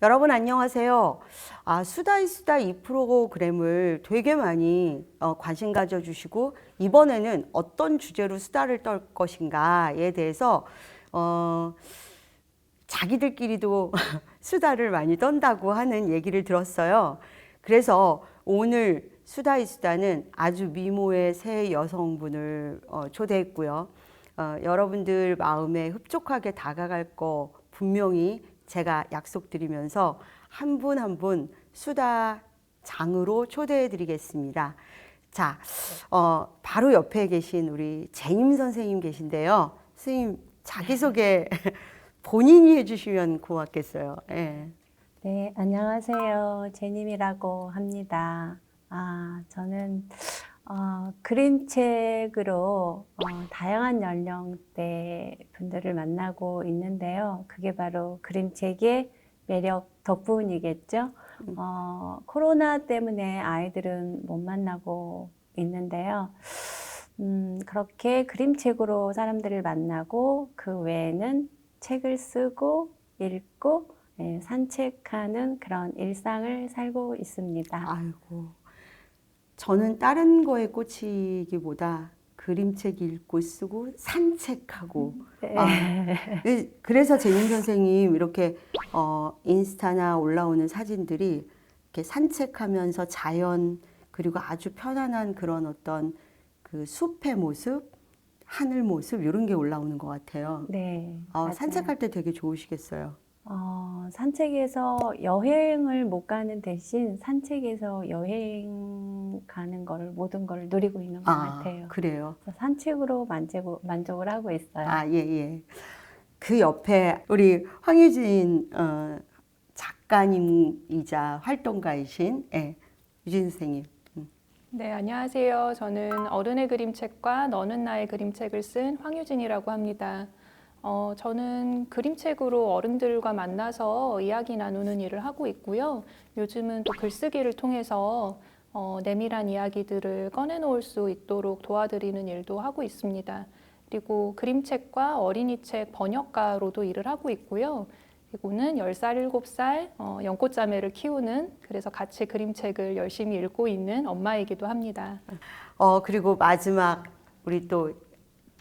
여러분 안녕하세요. 수다이 수다 이 프로그램을 되게 많이 관심 가져주시고 이번에는 어떤 주제로 수다를 떨 것인가에 대해서 자기들끼리도 수다를 많이 떤다고 하는 얘기를 들었어요. 그래서 오늘 수다이 수다는 아주 미모의 새 여성분을 초대했고요. 여러분들 마음에 흡족하게 다가갈 거 분명히 제가 약속드리면서 한 분 한 분 수다장으로 초대해 드리겠습니다. 자, 바로 옆에 계신 우리 재임 선생님 계신데요. 선생님 자기소개 본인이 해주시면 고맙겠어요. 네. 네, 안녕하세요. 제님이라고 합니다. 저는 그림책으로 다양한 연령대 분들을 만나고 있는데요. 그게 바로 그림책의 매력 덕분이겠죠. 코로나 때문에 아이들은 못 만나고 있는데요. 그렇게 그림책으로 사람들을 만나고 그 외에는 책을 쓰고 읽고 산책하는 그런 일상을 살고 있습니다. 아이고, 저는 다른 거에 꽂히기보다 그림책 읽고 쓰고 산책하고 그래서 재임 선생님 이렇게 인스타나 올라오는 사진들이 이렇게 산책하면서 자연 그리고 아주 편안한 그런 어떤 그 숲의 모습, 하늘 모습 이런 게 올라오는 것 같아요. 네, 산책할 때 되게 좋으시겠어요. 산책에서 여행을 못 가는 대신 산책에서 여행 가는 걸 모든 걸 누리고 있는 것 같아요. 그래요? 산책으로 만족을 하고 있어요. 예. 그 옆에 우리 황유진 작가님이자 활동가이신 유진 선생님. 네, 안녕하세요. 저는 어른의 그림책과 너는 나의 그림책을 쓴 황유진이라고 합니다. 저는 그림책으로 어른들과 만나서 이야기 나누는 일을 하고 있고요. 요즘은 또 글쓰기를 통해서 내밀한 이야기들을 꺼내놓을 수 있도록 도와드리는 일도 하고 있습니다. 그리고 그림책과 어린이책 번역가로도 일을 하고 있고요. 그리고는 10살, 7살 연꽃자매를 키우는 그래서 같이 그림책을 열심히 읽고 있는 엄마이기도 합니다. 그리고 마지막 우리 또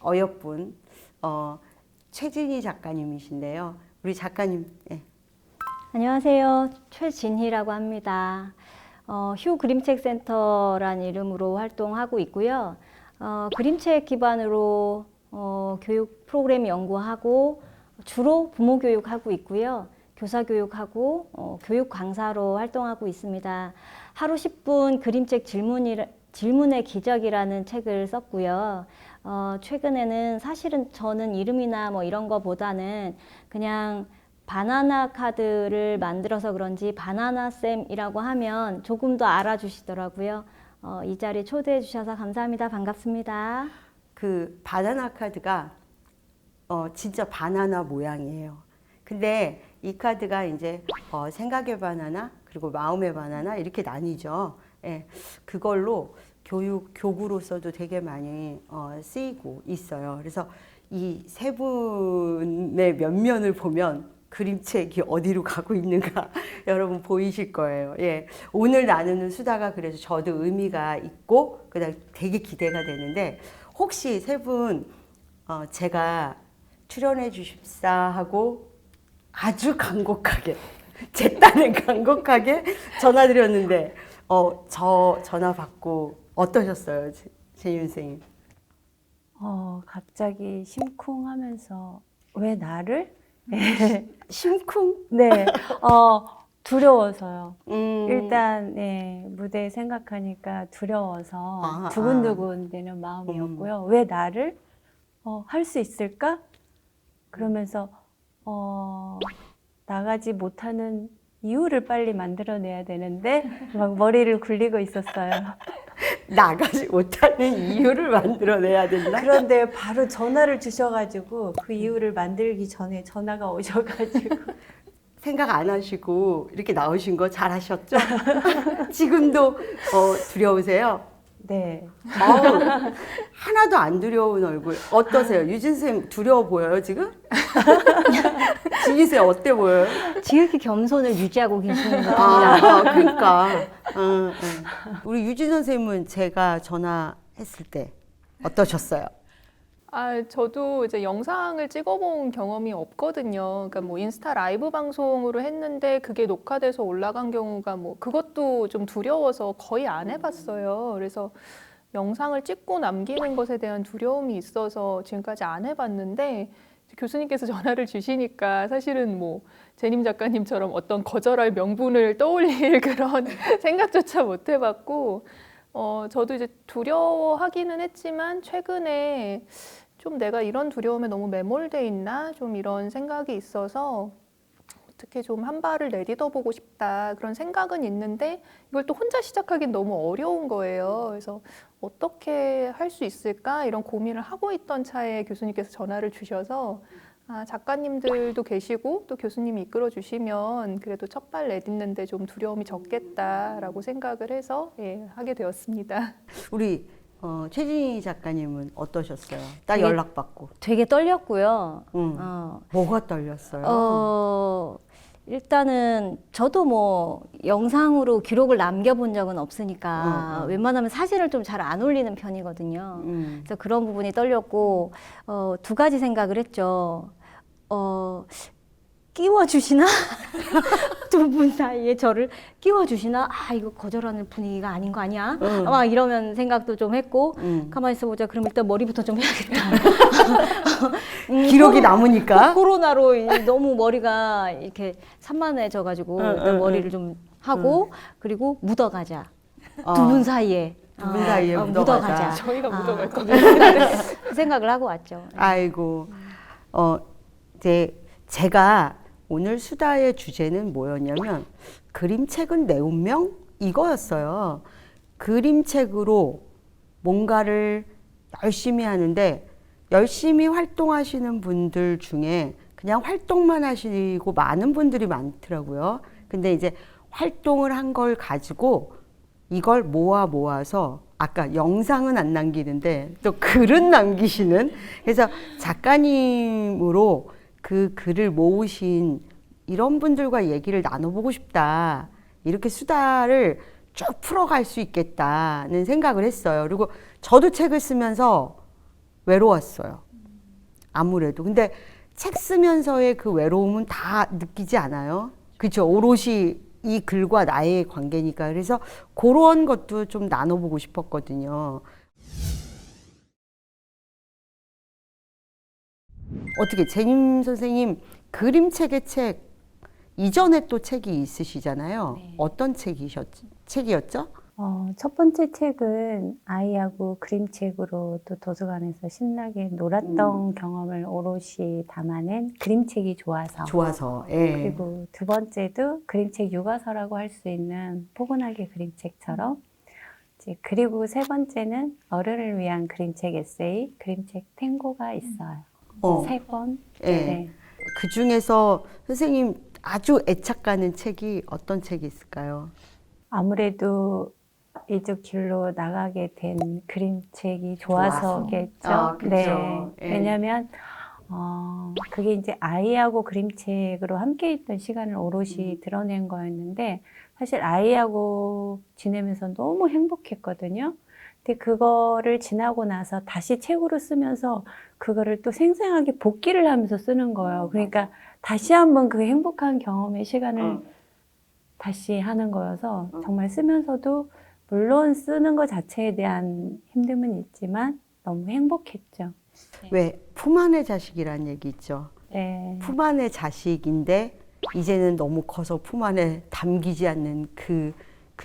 어여쁜 최진희 작가님이신데요. 우리 작가님. 네. 안녕하세요. 최진희라고 합니다. 휴 그림책 센터란 이름으로 활동하고 있고요. 그림책 기반으로 교육 프로그램 연구하고 주로 부모 교육하고 있고요. 교사 교육하고 교육 강사로 활동하고 있습니다. 하루 10분 그림책 질문의 기적이라는 책을 썼고요. 최근에는 사실은 저는 이름이나 뭐 이런 거보다는 그냥 바나나 카드를 만들어서 그런지 바나나쌤이라고 하면 조금 더 알아주시더라고요. 이 자리에 초대해 주셔서 감사합니다. 반갑습니다. 그 바나나 카드가 진짜 바나나 모양이에요. 근데 이 카드가 이제 생각의 바나나 그리고 마음의 바나나 이렇게 나뉘죠. 예, 그걸로 교구로서도 되게 많이 쓰이고 있어요. 그래서 이 세 분의 면면을 보면 그림책이 어디로 가고 있는가 여러분 보이실 거예요. 예, 오늘 나누는 수다가 그래서 저도 의미가 있고 그다음 되게 기대가 되는데 혹시 세 분 제가 출연해 주십사 하고 아주 간곡하게 제 딴에 간곡하게 전화드렸는데 저 전화 받고 어떠셨어요, 재임 선생님? 갑자기 심쿵하면서 왜 나를? 심쿵? 네, 두려워서요. 일단 무대 생각하니까 두려워서 두근두근 되는 마음이었고요. 왜 나를? 할 수 있을까? 그러면서 나가지 못하는 이유를 빨리 만들어내야 되는데 막 머리를 굴리고 있었어요. 나가지 못하는 이유를 만들어내야 된다? 그런데 바로 전화를 주셔가지고 그 이유를 만들기 전에 전화가 오셔가지고 생각 안 하시고 이렇게 나오신 거 잘하셨죠? 지금도 두려우세요? 네. 하나도 안 두려운 얼굴. 어떠세요? 유진 쌤 두려워 보여요, 지금? 진희 쌤 어때 보여요? 지극히 겸손을 유지하고 계시는 것 같아요. 그러니까. 우리 유진 선생님은 제가 전화했을 때 어떠셨어요? 저도 이제 영상을 찍어본 경험이 없거든요. 그러니까 뭐 인스타 라이브 방송으로 했는데 그게 녹화돼서 올라간 경우가 뭐 그것도 좀 두려워서 거의 안 해봤어요. 그래서 영상을 찍고 남기는 것에 대한 두려움이 있어서 지금까지 안 해봤는데 교수님께서 전화를 주시니까 사실은 뭐 제님 작가님처럼 어떤 거절할 명분을 떠올릴 그런 생각조차 못 해봤고 저도 이제 두려워하기는 했지만 최근에 좀 내가 이런 두려움에 너무 매몰돼 있나 좀 이런 생각이 있어서 어떻게 좀 한 발을 내딛어 보고 싶다 그런 생각은 있는데 이걸 또 혼자 시작하기는 너무 어려운 거예요. 그래서 어떻게 할 수 있을까 이런 고민을 하고 있던 차에 교수님께서 전화를 주셔서 작가님들도 계시고 또 교수님이 이끌어 주시면 그래도 첫 발 내딛는데 좀 두려움이 적겠다라고 생각을 해서 하게 되었습니다. 우리 최진희 작가님은 어떠셨어요? 딱 되게- 연락받고. 되게 떨렸고요. 뭐가 떨렸어요? 일단은 저도 뭐 영상으로 기록을 남겨본 적은 없으니까 웬만하면 사진을 좀 잘 안 올리는 편이거든요. 그래서 그런 부분이 떨렸고 두 가지 생각을 했죠. 끼워주시나? 두 분 사이에 저를 끼워주시나? 이거 거절하는 분위기가 아닌 거 아니야? 막 이러면 생각도 좀 했고 가만히 있어보자. 그럼 일단 머리부터 좀 해야겠다. 기록이 남으니까. 코로나로 너무 머리가 이렇게 산만해져가지고 일단 머리를 좀 하고 그리고 묻어가자. 두 분 사이에. 두 분 사이에 묻어가자. 저희가 묻어갈 것 같아요. 그 생각을 하고 왔죠. 아이고. 이제 제가 오늘 수다의 주제는 뭐였냐면 그림책은 내 운명? 이거였어요. 그림책으로 뭔가를 열심히 하는데 열심히 활동하시는 분들 중에 그냥 활동만 하시고 많은 분들이 많더라고요. 근데 이제 활동을 한 걸 가지고 이걸 모아서 아까 영상은 안 남기는데 또 글은 남기시는, 그래서 작가님으로 그 글을 모으신 이런 분들과 얘기를 나눠보고 싶다. 이렇게 수다를 쭉 풀어갈 수 있겠다는 생각을 했어요. 그리고 저도 책을 쓰면서 외로웠어요. 아무래도. 근데 책 쓰면서의 그 외로움은 다 느끼지 않아요? 그렇죠? 오롯이 이 글과 나의 관계니까. 그래서 그런 것도 좀 나눠보고 싶었거든요. 어떻게 제님 선생님 그림책의 책 이전에 또 책이 있으시잖아요. 네. 어떤 책이었죠? 첫 번째 책은 아이하고 그림책으로 또 도서관에서 신나게 놀았던 경험을 오롯이 담아낸 그림책이 좋아서. 예. 그리고 두 번째도 그림책 육아서라고 할 수 있는 포근하게 그림책처럼. 그리고 세 번째는 어른을 위한 그림책 에세이, 그림책 탱고가 있어요. 세 권. 예. 네. 그 중에서 선생님 아주 애착 가는 책이 어떤 책이 있을까요? 아무래도 이쪽 길로 나가게 된 그림책이 좋아서겠죠. 그렇죠. 네. 예. 왜냐하면 그게 이제 아이하고 그림책으로 함께 있던 시간을 오롯이 드러낸 거였는데 사실 아이하고 지내면서 너무 행복했거든요. 근데 그거를 지나고 나서 다시 책으로 쓰면서 그거를 또 생생하게 복기를 하면서 쓰는 거예요. 그러니까 다시 한번 그 행복한 경험의 시간을 다시 하는 거여서 정말 쓰면서도 물론 쓰는 것 자체에 대한 힘듦은 있지만 너무 행복했죠. 왜 품 안의 자식이라는 얘기 있죠. 네. 품 안의 자식인데 이제는 너무 커서 품 안에 담기지 않는 그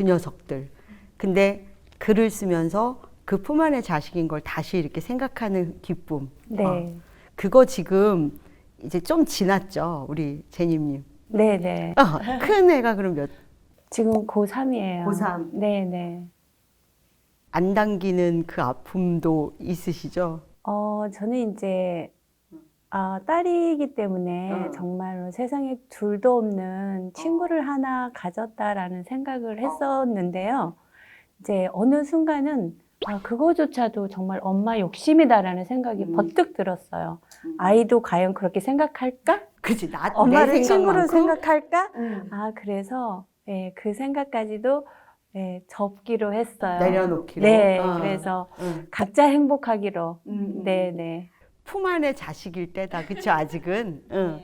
녀석들. 근데 글을 쓰면서 그 품 안의 자식인 걸 다시 이렇게 생각하는 기쁨. 네. 그거 지금 이제 좀 지났죠, 우리 제님님. 네네. 큰 애가 그럼 지금 고3이에요. 고3. 네네. 안 당기는 그 아픔도 있으시죠? 저는 이제 딸이기 때문에 정말로 세상에 둘도 없는 친구를 하나 가졌다라는 생각을 했었는데요. 이제 어느 순간은 그거조차도 정말 엄마 욕심이다라는 생각이 번뜩 들었어요. 아이도 과연 그렇게 생각할까? 그치, 나, 엄마를 내 친구로 생각만큼? 생각할까? 그래서 예, 그 생각까지도 예, 접기로 했어요. 내려놓기로. 네, 어. 그래서 응. 각자 행복하기로. 네, 네. 품 안의 자식일 때다. 그쵸, 아직은. 응.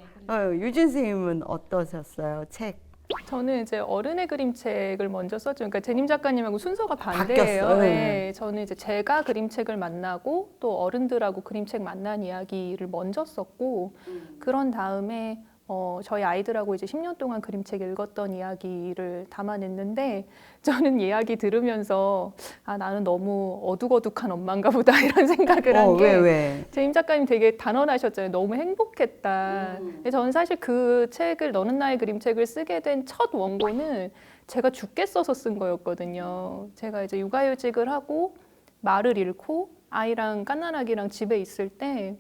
유진 선생님은 어떠셨어요? 책. 저는 이제 어른의 그림책을 먼저 썼죠. 그러니까 제님 작가님하고 순서가 반대예요. 바뀌었어요. 네, 저는 이제 제가 그림책을 만나고 또 어른들하고 그림책 만난 이야기를 먼저 썼고 그런 다음에 저희 아이들하고 이제 10년 동안 그림책 읽었던 이야기를 담아냈는데 저는 이야기 들으면서 나는 너무 어둑어둑한 엄마인가 보다 이런 생각을 한 게 왜? 제임 작가님 되게 단언하셨잖아요. 너무 행복했다. 근데 저는 사실 그 책을 너는 나의 그림책을 쓰게 된 첫 원고는 제가 죽게 써서 쓴 거였거든요. 제가 이제 육아휴직을 하고 말을 잃고 아이랑 갓난아기랑 집에 있을 때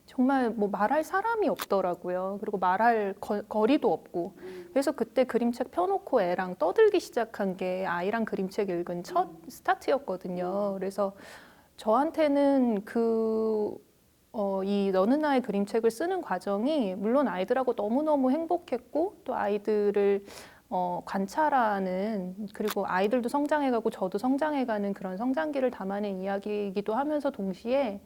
정말 뭐 말할 사람이 없더라고요. 그리고 말할 거리도 없고. 그래서 그때 그림책 펴놓고 애랑 떠들기 시작한 게 아이랑 그림책 읽은 첫 스타트였거든요. 그래서 저한테는 이 너는 나의 그림책을 쓰는 과정이 물론 아이들하고 너무너무 행복했고 또 아이들을 관찰하는 그리고 아이들도 성장해가고 저도 성장해가는 그런 성장기를 담아낸 이야기이기도 하면서 동시에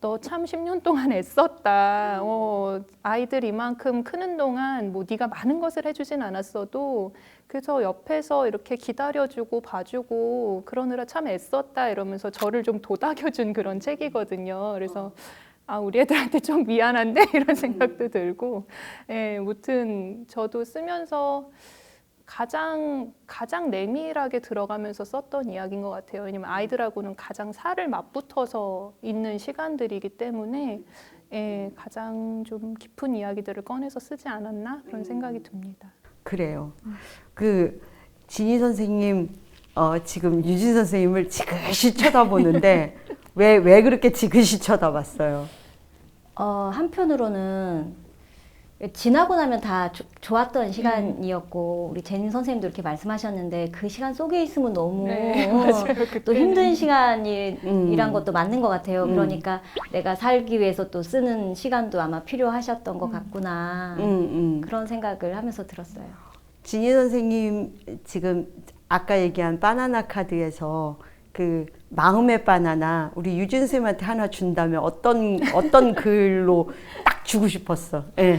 너 참 10년 동안 애썼다. 아이들 이만큼 크는 동안 뭐 네가 많은 것을 해주진 않았어도 그래서 옆에서 이렇게 기다려주고 봐주고 그러느라 참 애썼다 이러면서 저를 좀 도닥여준 그런 책이거든요. 그래서 우리 애들한테 좀 미안한데 이런 생각도 들고, 예, 무튼 저도 쓰면서 가장 내밀하게 들어가면서 썼던 이야기인 것 같아요. 왜냐면 아이들하고는 가장 살을 맞붙어서 있는 시간들이기 때문에 예, 가장 좀 깊은 이야기들을 꺼내서 쓰지 않았나 그런 생각이 듭니다. 그래요. 그 진희 선생님 지금 유진 선생님을 지그시 쳐다보는데 왜 그렇게 지그시 쳐다봤어요? 한편으로는 지나고 나면 다 좋았던 시간이었고 우리 제님 선생님도 이렇게 말씀하셨는데 그 시간 속에 있으면 너무 네, 맞아요. 또 힘든 시간이란 것도 맞는 것 같아요. 그러니까 내가 살기 위해서 또 쓰는 시간도 아마 필요하셨던 것 같구나 그런 생각을 하면서 들었어요. 진희 선생님 지금 아까 얘기한 바나나 카드에서 그 마음의 바나나 우리 유진 선생님한테 하나 준다면 어떤 글로 딱 주고 싶었어. 예.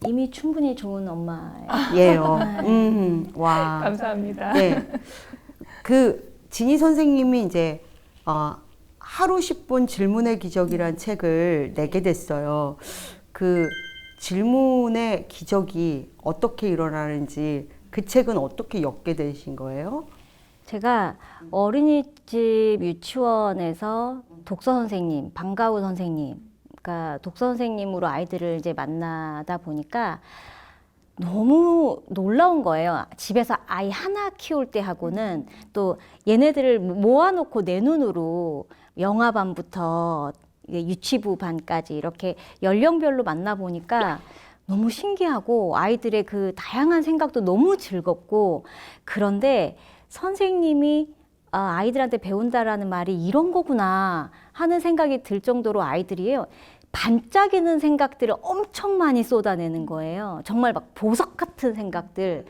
이미 충분히 좋은 엄마예요. 예요. 와. 감사합니다. 네. 그 진희 선생님이 이제 하루 10분 질문의 기적이라는 책을 내게 됐어요. 그 질문의 기적이 어떻게 일어나는지 그 책은 어떻게 엮게 되신 거예요? 제가 어린이집 유치원에서 독서 선생님, 방과후 선생님, 그러니까 독서 선생님으로 아이들을 이제 만나다 보니까 너무 놀라운 거예요. 집에서 아이 하나 키울 때 하고는 또 얘네들을 모아놓고 내 눈으로 영아반부터 유치부 반까지 이렇게 연령별로 만나보니까 너무 신기하고 아이들의 그 다양한 생각도 너무 즐겁고 그런데 선생님이 아이들한테 배운다라는 말이 이런 거구나 하는 생각이 들 정도로 아이들이에요. 반짝이는 생각들을 엄청 많이 쏟아내는 거예요. 정말 막 보석 같은 생각들.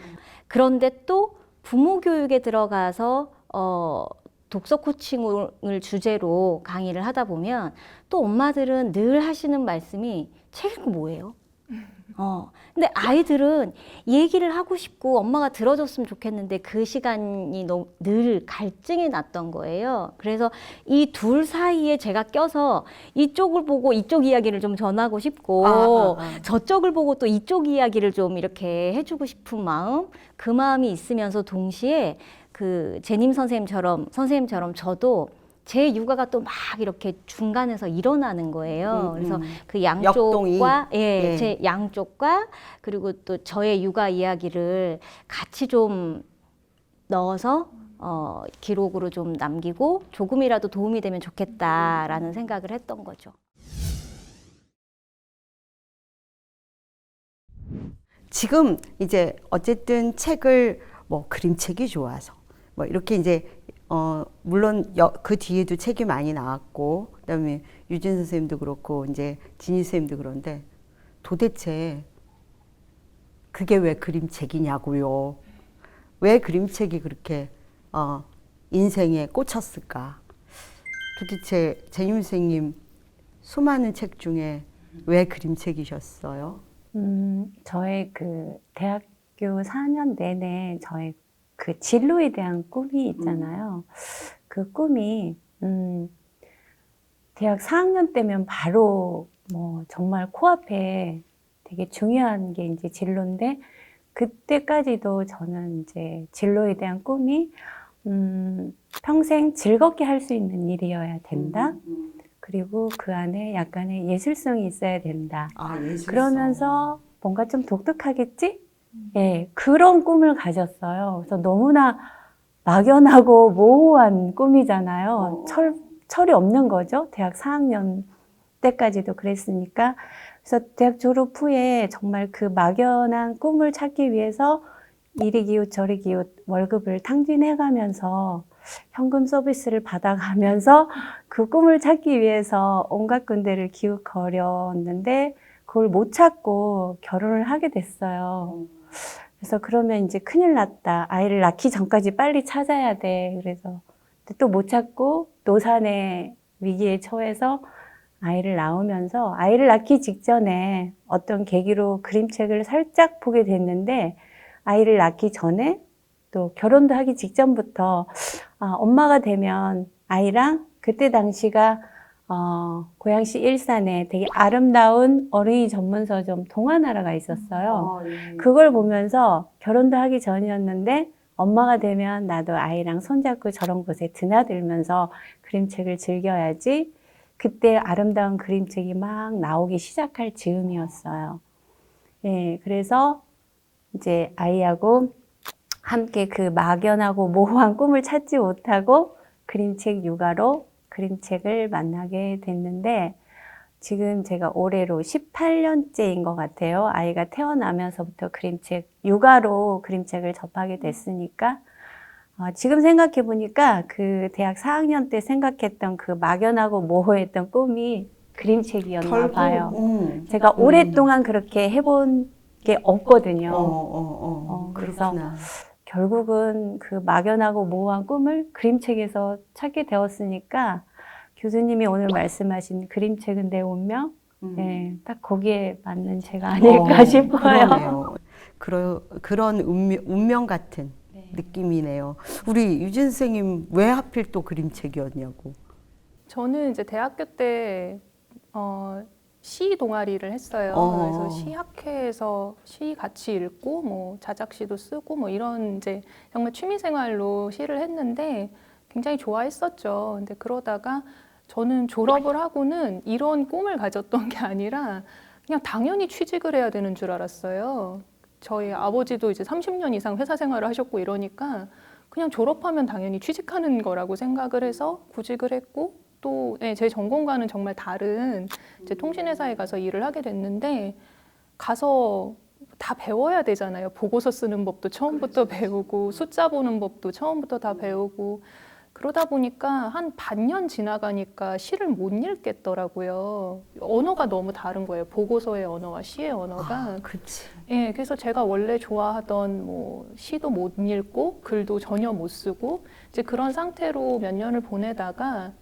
그런데 또 부모 교육에 들어가서 독서 코칭을 주제로 강의를 하다 보면 또 엄마들은 늘 하시는 말씀이 책 읽고 뭐예요? 근데 아이들은 얘기를 하고 싶고 엄마가 들어줬으면 좋겠는데 그 시간이 늘 갈증이 났던 거예요. 그래서 이 둘 사이에 제가 껴서 이쪽을 보고 이쪽 이야기를 좀 전하고 싶고 저쪽을 보고 또 이쪽 이야기를 좀 이렇게 해주고 싶은 마음, 그 마음이 있으면서 동시에 그 제님 선생님처럼 저도 제 육아가 또 막 이렇게 중간에서 일어나는 거예요. 그래서 그 양쪽과 제 양쪽과 그리고 또 저의 육아 이야기를 같이 좀 넣어서 기록으로 좀 남기고 조금이라도 도움이 되면 좋겠다라는 생각을 했던 거죠. 지금 이제 어쨌든 책을 뭐 그림책이 좋아서 뭐 이렇게 이제 물론 그 뒤에도 책이 많이 나왔고 그다음에 유진 선생님도 그렇고 이제 진희 선생님도 그런데 도대체 그게 왜 그림책이냐고요. 왜 그림책이 그렇게 인생에 꽂혔을까? 도대체 재윤 선생님 수많은 책 중에 왜 그림책이셨어요? 저의 그 대학교 4년 내내 저의 그 진로에 대한 꿈이 있잖아요. 그 꿈이 대학 4학년 때면 바로 뭐 정말 코앞에 되게 중요한 게 이제 진로인데 그때까지도 저는 이제 진로에 대한 꿈이 평생 즐겁게 할 수 있는 일이어야 된다. 그리고 그 안에 약간의 예술성이 있어야 된다. 예술성. 그러면서 뭔가 좀 독특하겠지? 예, 그런 꿈을 가졌어요. 그래서 너무나 막연하고 모호한 꿈이잖아요. 철이 없는 거죠. 대학 4학년 때까지도 그랬으니까. 그래서 대학 졸업 후에 정말 그 막연한 꿈을 찾기 위해서 이리 기웃 저리 기웃 월급을 탕진해가면서 현금 서비스를 받아가면서 그 꿈을 찾기 위해서 온갖 군데를 기웃거렸는데 그걸 못 찾고 결혼을 하게 됐어요. 그래서 그러면 이제 큰일 났다. 아이를 낳기 전까지 빨리 찾아야 돼. 그래서 또 못 찾고 노산의 위기에 처해서 아이를 낳으면서 아이를 낳기 직전에 어떤 계기로 그림책을 살짝 보게 됐는데 아이를 낳기 전에 또 결혼도 하기 직전부터 엄마가 되면 아이랑 그때 당시가 고양시 일산에 되게 아름다운 어린이 전문 서점 동화나라가 있었어요. 그걸 보면서 결혼도 하기 전이었는데 엄마가 되면 나도 아이랑 손잡고 저런 곳에 드나들면서 그림책을 즐겨야지. 그때 아름다운 그림책이 막 나오기 시작할 즈음이었어요. 예, 그래서 이제 아이하고 함께 그 막연하고 모호한 꿈을 찾지 못하고 그림책 육아로 그림책을 만나게 됐는데 지금 제가 올해로 18년째인 것 같아요. 아이가 태어나면서부터 육아로 그림책을 접하게 됐으니까 지금 생각해 보니까 그 대학 4학년 때 생각했던 그 막연하고 모호했던 꿈이 그림책이었나 봐요. 제가 오랫동안 그렇게 해본 게 없거든요. 그래서 결국은 그 막연하고 모호한 꿈을 그림책에서 찾게 되었으니까 교수님이 오늘 말씀하신 그림책은 내 운명, 네, 딱 거기에 맞는 제가 아닐까 싶어요. 그런 운명 같은 느낌이네요. 우리 유진 선생님 왜 하필 또 그림책이었냐고. 저는 이제 대학교 때 시 동아리를 했어요. 그래서 시학회에서 시 같이 읽고 뭐 자작시도 쓰고 뭐 이런 이제 정말 취미 생활로 시를 했는데 굉장히 좋아했었죠. 근데 그러다가 저는 졸업을 하고는 이런 꿈을 가졌던 게 아니라 그냥 당연히 취직을 해야 되는 줄 알았어요. 저희 아버지도 이제 30년 이상 회사 생활을 하셨고 이러니까 그냥 졸업하면 당연히 취직하는 거라고 생각을 해서 구직을 했고 또 제 전공과는 정말 다른 이제 통신회사에 가서 일을 하게 됐는데 가서 다 배워야 되잖아요. 보고서 쓰는 법도 처음부터 배우고 숫자 보는 법도 처음부터 다 배우고 그러다 보니까 한 반년 지나가니까 시를 못 읽겠더라고요. 언어가 너무 다른 거예요. 보고서의 언어와 시의 언어가. 그렇지. 예, 그래서 제가 원래 좋아하던 뭐 시도 못 읽고 글도 전혀 못 쓰고 이제 그런 상태로 몇 년을 보내다가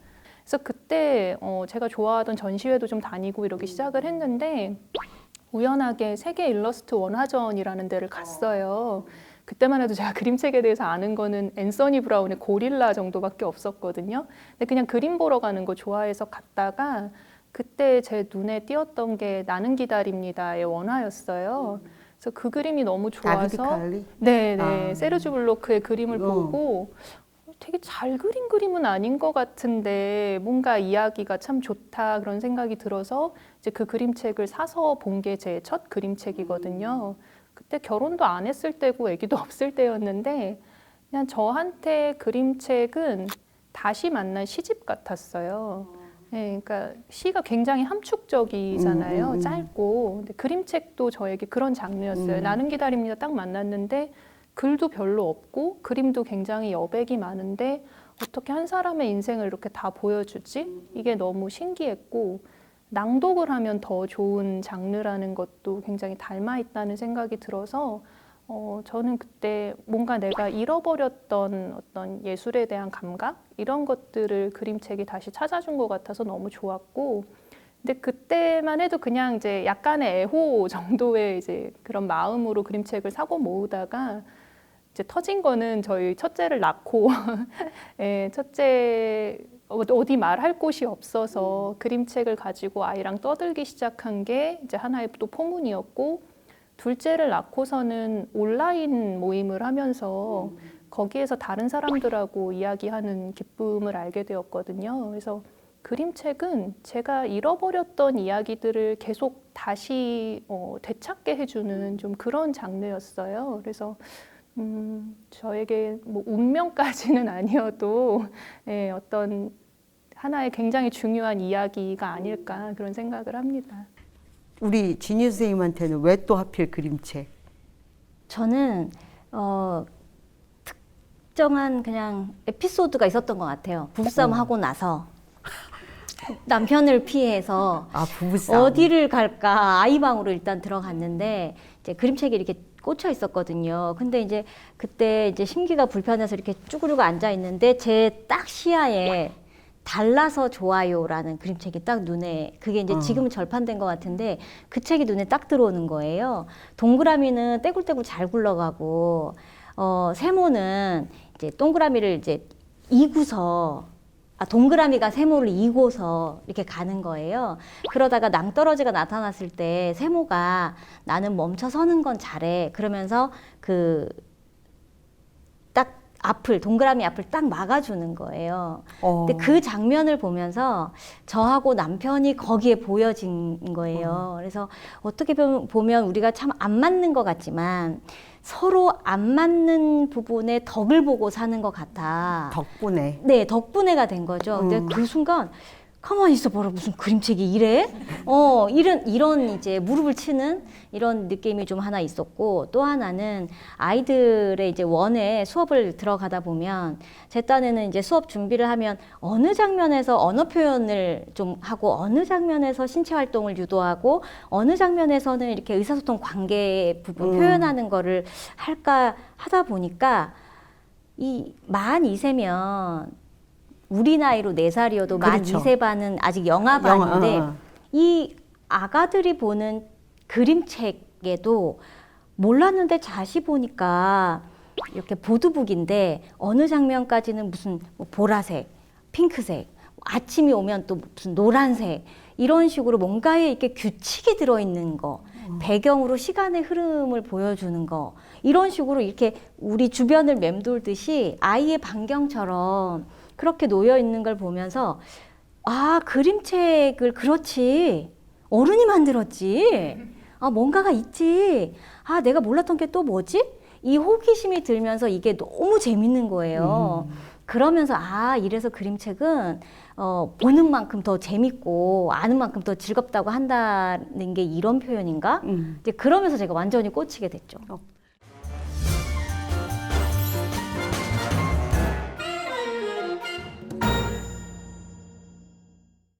그래서 그때 제가 좋아하던 전시회도 좀 다니고 이러기 시작을 했는데 우연하게 세계 일러스트 원화전이라는 데를 갔어요. 그때만 해도 제가 그림책에 대해서 아는 거는 앤서니 브라운의 고릴라 정도밖에 없었거든요. 근데 그냥 그림 보러 가는 거 좋아해서 갔다가 그때 제 눈에 띄었던 게 나는 기다립니다의 원화였어요. 그래서 그 그림이 너무 좋아서 네, 세르주 블로크의 그림을 보고 되게 잘 그린 그림은 아닌 것 같은데 뭔가 이야기가 참 좋다 그런 생각이 들어서 이제 그 그림책을 사서 본 게 제 첫 그림책이거든요. 그때 결혼도 안 했을 때고 아기도 없을 때였는데 그냥 저한테 그림책은 다시 만난 시집 같았어요. 네, 그러니까 시가 굉장히 함축적이잖아요. 짧고. 근데 그림책도 저에게 그런 장르였어요. 나는 기다립니다. 딱 만났는데 글도 별로 없고 그림도 굉장히 여백이 많은데 어떻게 한 사람의 인생을 이렇게 다 보여주지? 이게 너무 신기했고 낭독을 하면 더 좋은 장르라는 것도 굉장히 닮아 있다는 생각이 들어서 저는 그때 뭔가 내가 잃어버렸던 어떤 예술에 대한 감각 이런 것들을 그림책이 다시 찾아준 것 같아서 너무 좋았고, 근데 그때만 해도 그냥 이제 약간의 애호 정도의 이제 그런 마음으로 그림책을 사고 모으다가 이제 터진 거는 저희 첫째를 낳고 예, 첫째 어디 말할 곳이 없어서 그림책을 가지고 아이랑 떠들기 시작한 게 이제 하나의 또 포문이었고, 둘째를 낳고서는 온라인 모임을 하면서 거기에서 다른 사람들하고 이야기하는 기쁨을 알게 되었거든요. 그래서 그림책은 제가 잃어버렸던 이야기들을 계속 다시 되찾게 해주는 좀 그런 장르였어요. 그래서 저에게 뭐 운명까지는 아니어도 예, 어떤 하나의 굉장히 중요한 이야기가 아닐까 그런 생각을 합니다. 우리 진희 선생님한테는 왜 또 하필 그림책? 저는 특정한 그냥 에피소드가 있었던 것 같아요. 부부싸움 하고 나서 남편을 피해서 부부싸움. 어디를 갈까 아이 방으로 일단 들어갔는데 이제 그림책이 이렇게 꽂혀 있었거든요. 근데 이제 그때 이제 심기가 불편해서 이렇게 쭈그리고 앉아 있는데 제 딱 시야에 달라서 좋아요라는 그림책이 딱 눈에, 그게 이제 지금은 절판된 것 같은데 그 책이 눈에 딱 들어오는 거예요. 동그라미는 떼굴떼굴 잘 굴러가고 세모는 이제 동그라미를 이제 이고서 동그라미가 세모를 이고서 이렇게 가는 거예요. 그러다가 낭떠러지가 나타났을 때 세모가 나는 멈춰 서는 건 잘해. 그러면서 그 딱 앞을, 동그라미 앞을 딱 막아주는 거예요. 근데 그 장면을 보면서 저하고 남편이 거기에 보여진 거예요. 그래서 어떻게 보면 우리가 참 안 맞는 것 같지만 서로 안 맞는 부분에 덕을 보고 사는 것 같아. 덕분에. 네, 덕분에가 된 거죠. 근데 그 순간 가만히 있어봐라, 무슨 그림책이 이래? 이런 이제 무릎을 치는 이런 느낌이 좀 하나 있었고, 또 하나는 아이들의 이제 원에 수업을 들어가다 보면 제 딴에는 이제 수업 준비를 하면 어느 장면에서 언어 표현을 좀 하고 어느 장면에서 신체 활동을 유도하고 어느 장면에서는 이렇게 의사소통 관계 부분 표현하는 거를 할까 하다 보니까 만 2세면 우리 나이로 4살이어도 만 그렇죠. 2세 반은 아직 영아반인데 이 아가들이 보는 그림책에도 몰랐는데 자시 보니까 이렇게 보드북인데 어느 장면까지는 무슨 뭐 보라색, 핑크색, 아침이 오면 또 무슨 노란색 이런 식으로 뭔가에 이렇게 규칙이 들어있는 거, 배경으로 시간의 흐름을 보여주는 거, 이런 식으로 이렇게 우리 주변을 맴돌듯이 아이의 반경처럼 그렇게 놓여 있는 걸 보면서 그림책을 그렇지 어른이 만들었지, 뭔가가 있지, 내가 몰랐던 게 또 뭐지? 이 호기심이 들면서 이게 너무 재밌는 거예요. 그러면서 이래서 그림책은 보는 만큼 더 재밌고 아는 만큼 더 즐겁다고 한다는 게 이런 표현인가? 이제 그러면서 제가 완전히 꽂히게 됐죠.